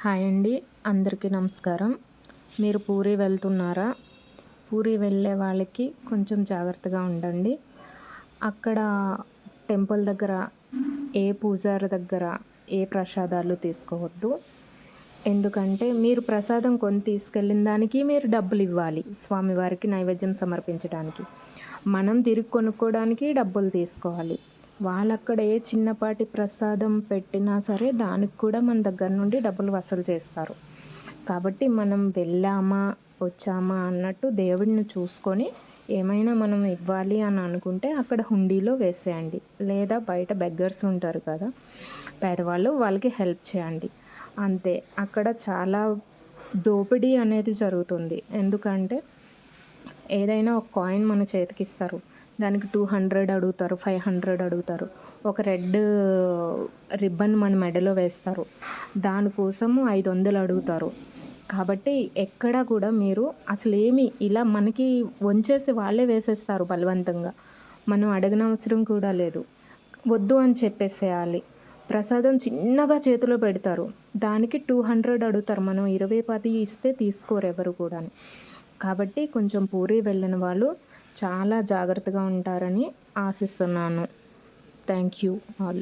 Hi అండి, అందరికీ నమస్కారం. మీరు పూరీ వెళ్తున్నారా? పూరీ వెళ్ళే వాళ్ళకి కొంచెం జాగ్రత్తగా ఉండండి. అక్కడ టెంపుల్ దగ్గర ఏ పూజారి దగ్గర ఏ ప్రసాదాలు తీసుకోవద్దు. ఎందుకంటే మీరు ప్రసాదం కొని తీసుకెళ్ళిన దానికి మీరు డబ్బులు ఇవ్వాలి, స్వామివారికి నైవేద్యం సమర్పించడానికి. మనం తిరిగి కొనుక్కోవడానికి డబ్బులు తీసుకోవాలి. వాళ్ళక్కడ ఏ చిన్నపాటి ప్రసాదం పెట్టినా సరే దానికి కూడా మన దగ్గర నుండి డబ్బులు వసూలు చేస్తారు. కాబట్టి మనం వెళ్ళామా వచ్చామా అన్నట్టు దేవుడిని చూసుకొని ఏమైనా మనం ఇవ్వాలి అని అనుకుంటే అక్కడ హుండీలో వేసేయండి, లేదా బయట బెగ్గర్స్ ఉంటారు కదా పేదవాళ్ళు, వాళ్ళకి హెల్ప్ చేయండి. అంతే. అక్కడ చాలా దోపిడీ అనేది జరుగుతుంది. ఎందుకంటే ఏదైనా ఒక కాయిన్ మన చేతికి ఇస్తారు, దానికి 200 అడుగుతారు, 500 అడుగుతారు. ఒక రెడ్ రిబ్బన్ మన మెడలో వేస్తారు, దానికోసము 500 అడుగుతారు. కాబట్టి ఎక్కడా కూడా మీరు అసలేమి ఇలా మనకి వంచేసి వాళ్ళే వేసేస్తారు బలవంతంగా. మనం అడగనవసరం కూడా లేదు, వద్దు అని చెప్పేసేయాలి. ప్రసాదం చిన్నగా చేతిలో పెడతారు, దానికి 200 అడుగుతారు. మనం 20, 10 ఇస్తే తీసుకోరు ఎవరు కూడా. కాబట్టి కొంచెం పూరీ వెళ్ళిన వాళ్ళు చాలా జాగ్రత్తగా ఉంటారని ఆశిస్తున్నాను. Thank you all.